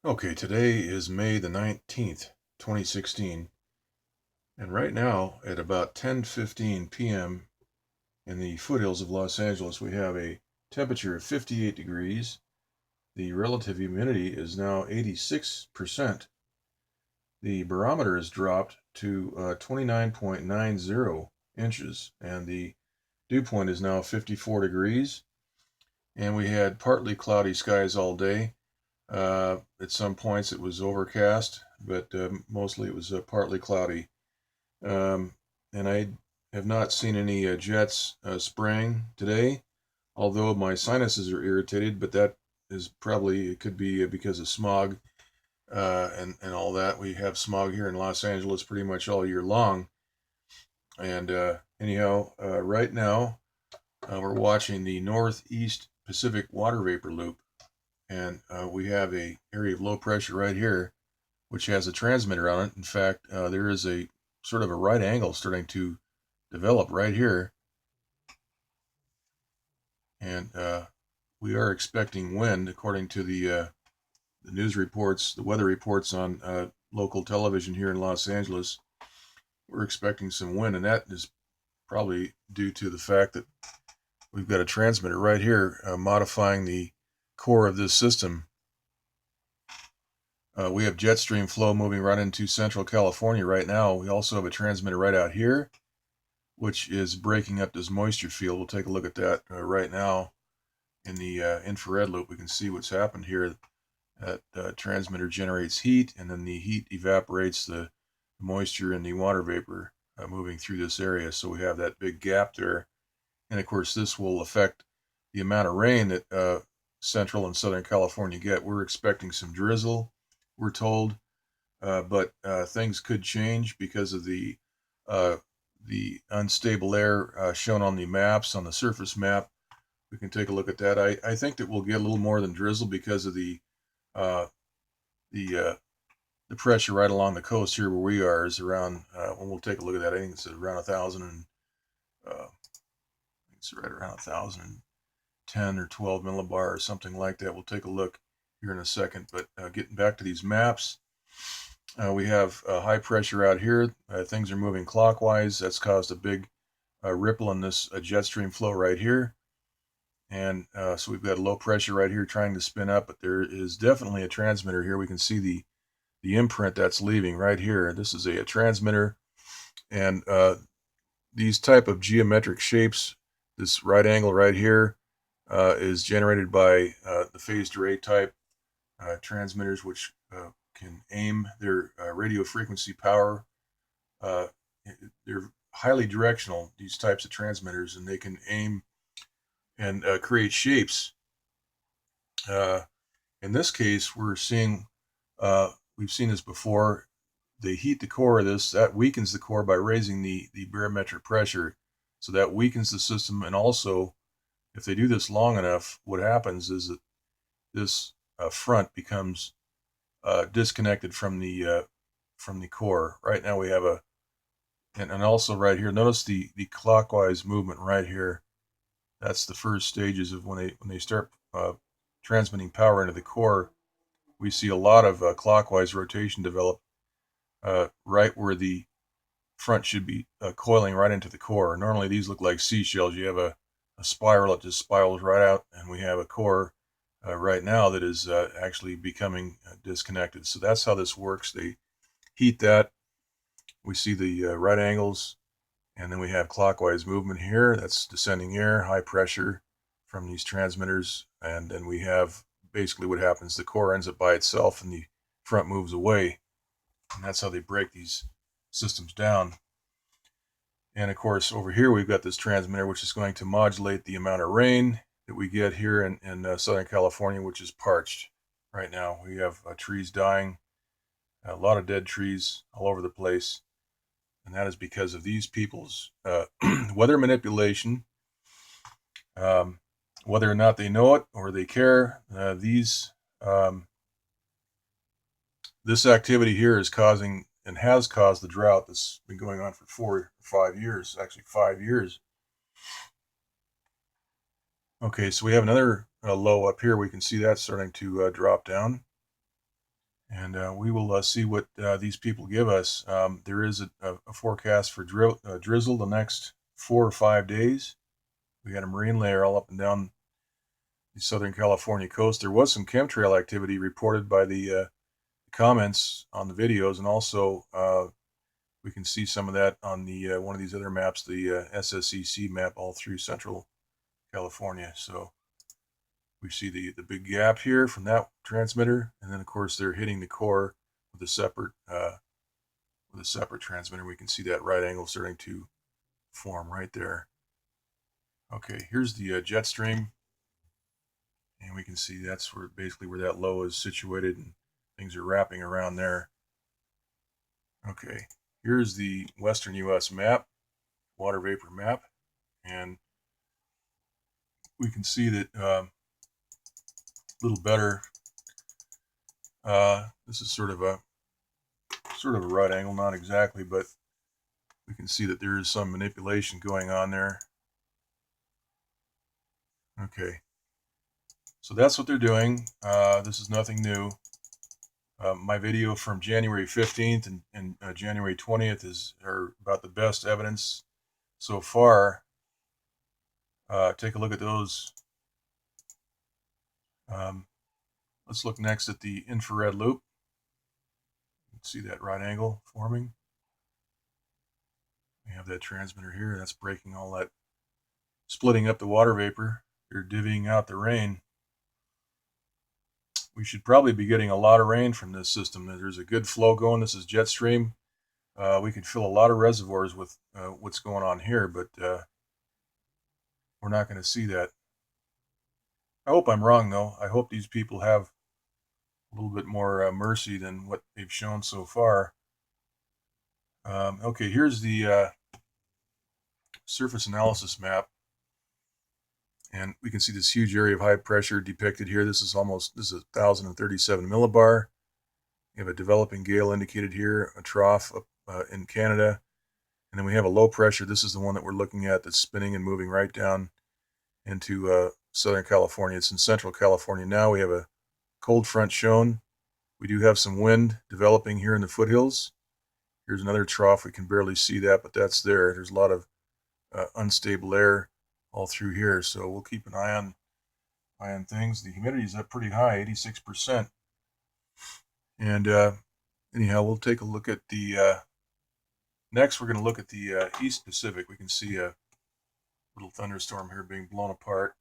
Okay, today is May the 19th, 2016, and right now at about 10:15 p.m. in the foothills of Los Angeles, we have a temperature of 58 degrees. The relative humidity is now 86%. The barometer has dropped to 29.90 inches, and the dew point is now 54 degrees. And we had partly cloudy skies all day. At some points it was overcast, but mostly it was partly cloudy. And I have not seen any jets spraying today, although my sinuses are irritated, but that is probably, it could be because of smog and all that. We have smog here in Los Angeles pretty much all year long. And anyhow, right now we're watching the Northeast Pacific water vapor loop, and we have a area of low pressure right here, which has a transmitter on it. In fact, there is a sort of a right angle starting to develop right here, and we are expecting wind according to the news reports, the weather reports on local television here in Los Angeles. We're expecting some wind, and that is probably due to the fact that we've got a transmitter right here modifying the core of this system. We have jet stream flow moving right into Central California right now. We also have a transmitter right out here, which is breaking up this moisture field. We'll take a look at that right now in the infrared loop. We can see what's happened here. That transmitter generates heat, and then the heat evaporates the moisture and the water vapor moving through this area. So we have that big gap there. And of course, this will affect the amount of rain that Central and Southern California get. We're expecting some drizzle, we're told, but things could change because of the unstable air shown on the maps, on the surface map. We can take a look at that. I think that we'll get a little more than drizzle because of uh, the pressure right along the coast here where we are is around. When we'll take a look at that, I think it's around 1,000 and it's right around 1,010 or 12 millibar or something like that. We'll take a look here in a second. But getting back to these maps, we have high pressure out here. Things are moving clockwise. That's caused a big ripple in this jet stream flow right here. And so we've got low pressure right here trying to spin up, but there is definitely a transmitter here. We can see the imprint that's leaving right here. This is a transmitter, and these type of geometric shapes, this right angle right here, is generated by the phased array type transmitters, which can aim their radio frequency power. Uh, they're highly directional, these types of transmitters, and they can aim and create shapes. Uh, in this case, we've seen this before. They heat the core of this. That weakens the core by raising the barometric pressure. So that weakens the system. And also, if they do this long enough, what happens is that this front becomes disconnected from the core. Right now we have and also right here, notice the clockwise movement right here. That's the first stages of when they start transmitting power into the core. We see a lot of clockwise rotation develop right where the front should be coiling right into the core. Normally these look like seashells. You have a spiral that just spirals right out, and we have a core right now that is actually becoming disconnected. So that's how this works. They heat that. We see the right angles, and then we have clockwise movement here. That's descending air, high pressure from these transmitters. And then we have basically what happens. The core ends up by itself and the front moves away. And that's how they break these systems down. And of course, over here, we've got this transmitter, which is going to modulate the amount of rain that we get here in Southern California, which is parched right now. We have trees dying, a lot of dead trees all over the place. And that is because of these people's weather manipulation. Whether or not they know it or they care, this activity here is causing and has caused the drought that's been going on for 4 or 5 years, actually 5 years. Okay, so we have another low up here. We can see that starting to drop down. And we will see what these people give us. There is a forecast for drizzle the next 4 or 5 days. We got a marine layer all up and down the Southern California coast. There was some chemtrail activity reported by the comments on the videos, and also we can see some of that on the one of these other maps, the SSEC map, all through Central California. So we see the big gap here from that transmitter, and then of course they're hitting the core with a separate transmitter. We can see that right angle starting to form right there. Okay, here's the jet stream, and we can see that's where basically where that low is situated, and things are wrapping around there. Okay, here's the western U.S. map, water vapor map, and we can see that a little better. This is sort of a right angle, not exactly, but we can see that there is some manipulation going on there. Okay, so that's what they're doing. This is nothing new. My video from January 15th and January 20th are about the best evidence so far. Take a look at those. Let's look next at the infrared loop. See that right angle forming. We have that transmitter here. That's breaking all that, splitting up the water vapor. They're divvying out the rain. We should probably be getting a lot of rain from this system. There's a good flow going. This is jet stream. We could fill a lot of reservoirs with what's going on here, but we're not going to see that. I hope I'm wrong, though. I hope these people have a little bit more mercy than what they've shown so far. Okay, here's the surface analysis map. And we can see this huge area of high pressure depicted here. This is 1,037 millibar. We have a developing gale indicated here, a trough in Canada. And then we have a low pressure. This is the one that we're looking at that's spinning and moving right down into Southern California. It's in Central California now. We have a cold front shown. We do have some wind developing here in the foothills. Here's another trough. We can barely see that, but that's there. There's a lot of unstable air all through here, so we'll keep an eye on things. The humidity is up pretty high, 86%. And anyhow, we'll take a look at the next. We're going to look at the East Pacific. We can see a little thunderstorm here being blown apart.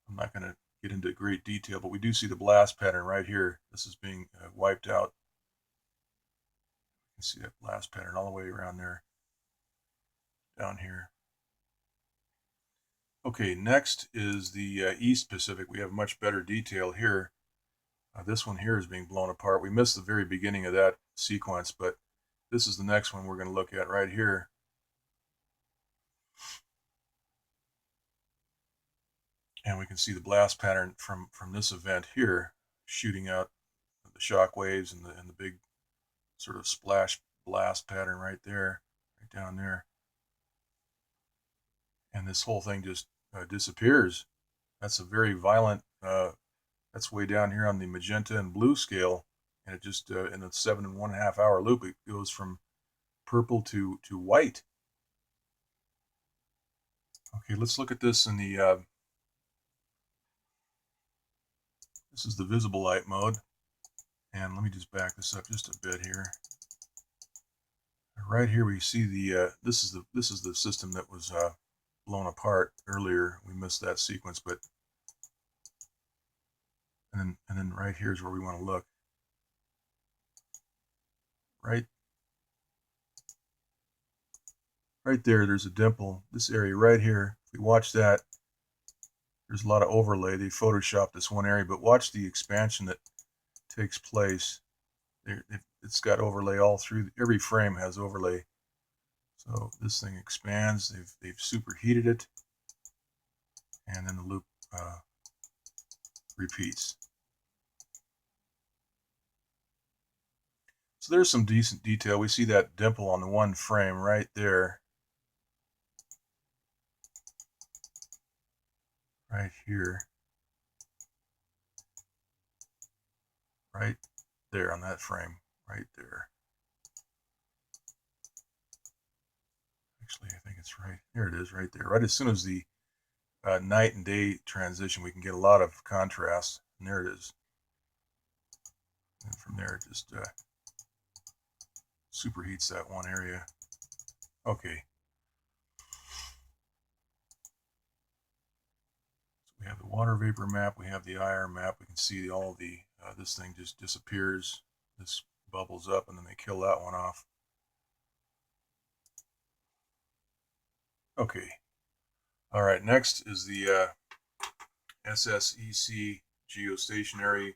I'm not going to get into great detail, but we do see the blast pattern right here. This is being wiped out. You can see that blast pattern all the way around there, down here. Okay, next is the East Pacific. We have much better detail here. This one here is being blown apart. We missed the very beginning of that sequence, but this is the next one we're going to look at right here. And we can see the blast pattern from this event here, shooting out the shock waves and the big sort of splash blast pattern right there, right down there. And this whole thing just disappears. That's a very violent, that's way down here on the magenta and blue scale. And it just, in a 7.5 hour loop, it goes from purple to white. Okay, let's look at this in the, this is the visible light mode. And let me just back this up just a bit here. Right here we see the, this is the system that was blown apart earlier. We missed that sequence, but, and then right here is where we want to look. Right there, there's a dimple. This area right here, if we watch that, there's a lot of overlay. They photoshopped this one area, but watch the expansion that takes place. It's got overlay all through. Every frame has overlay. So this thing expands. They've superheated it, and then the loop repeats. So there's some decent detail. We see that dimple on the one frame right there. Right here. Right there on that frame, right there. Actually, I think it's right. Here it is, right there. Right as soon as the night and day transition, we can get a lot of contrast. And there it is. And from there, it just superheats that one area. Okay. So we have the water vapor map. We have the IR map. We can see all the, this thing just disappears. This bubbles up, and then they kill that one off. Okay. All right. Next is the SSEC geostationary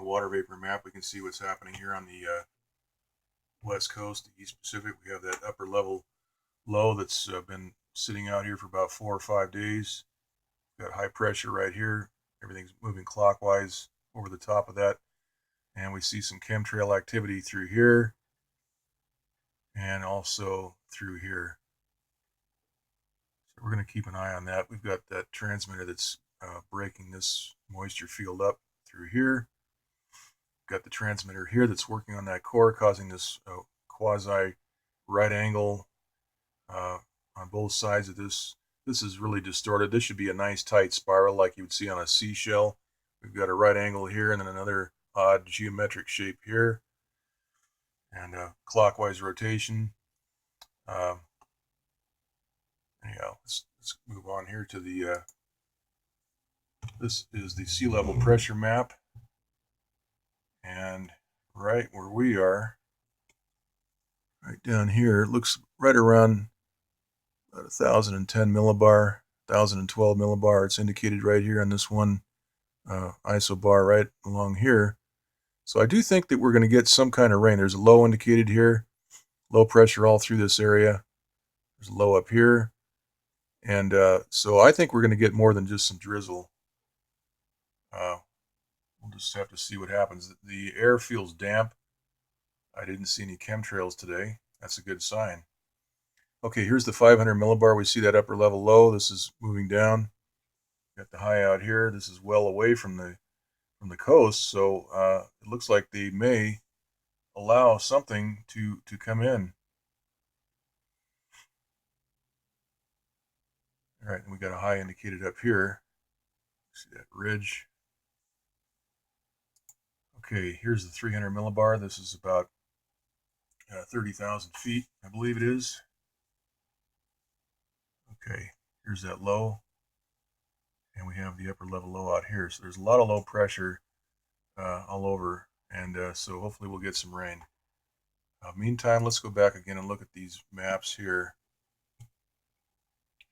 water vapor map. We can see what's happening here on the west coast, the East Pacific. We have that upper level low that's been sitting out here for about 4 or 5 days. We've got high pressure right here. Everything's moving clockwise over the top of that. And we see some chemtrail activity through here and also through here. So we're going to keep an eye on that. We've got that transmitter that's breaking this moisture field up through here. Got the transmitter here that's working on that core, causing this quasi right angle on both sides of this. This is really distorted. This should be a nice tight spiral like you would see on a seashell. We've got a right angle here and then another odd geometric shape here, and a clockwise rotation. Anyhow, let's move on here to the this is the sea level pressure map, and right where we are, right down here, it looks right around about 1010 millibar, 1012 millibar. It's indicated right here on this one isobar right along here. So I do think that we're going to get some kind of rain. There's a low indicated here, low pressure all through this area. There's a low up here. And so I think we're going to get more than just some drizzle. We'll just have to see what happens. The air feels damp. I didn't see any chemtrails today. That's a good sign. Okay, here's the 500 millibar. We see that upper level low. This is moving down. Got the high out here. This is well away from the coast, so it looks like they may allow something to come in. All right, and we got a high indicated up here. See that ridge. Okay, here's the 300 millibar. This is about 30,000 feet, I believe it is. Okay, here's that low. And we have the upper level low out here. So there's a lot of low pressure all over. And so hopefully we'll get some rain. Meantime, let's go back again and look at these maps here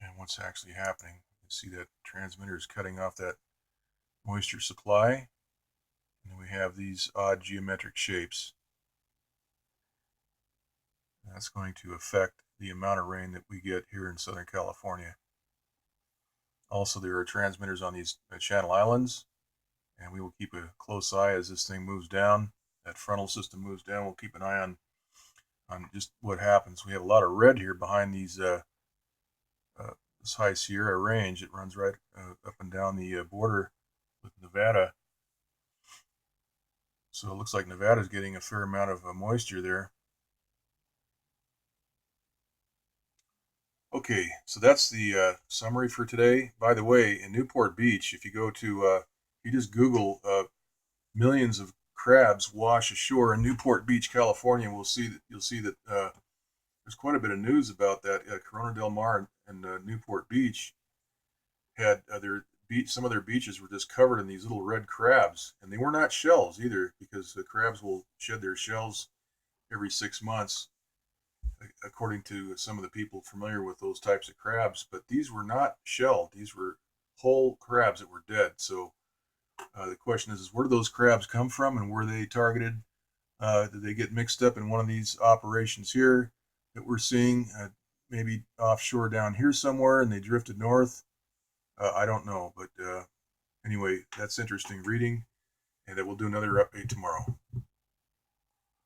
and what's actually happening. You can see that transmitter is cutting off that moisture supply. And we have these odd geometric shapes. And that's going to affect the amount of rain that we get here in Southern California. Also, there are transmitters on these Channel Islands, and we will keep a close eye as this thing moves down. That frontal system moves down. We'll keep an eye on just what happens. We have a lot of red here behind these this high Sierra range. It runs right up and down the border with Nevada. So it looks like Nevada's getting a fair amount of moisture there. Okay, so that's the summary for today. By the way, in Newport Beach, if you go to, you just Google millions of crabs wash ashore in Newport Beach, California, you'll see that there's quite a bit of news about that. Corona del Mar and Newport Beach had some of their beaches were just covered in these little red crabs, and they were not shells either, because the crabs will shed their shells every 6 months, according to some of the people familiar with those types of crabs. But these were not shelled; these were whole crabs that were dead. So the question is where do those crabs come from, and were they targeted? Did they get mixed up in one of these operations here that we're seeing, maybe offshore down here somewhere, and they drifted north? I don't know, but anyway, that's interesting reading, and we'll do another update tomorrow.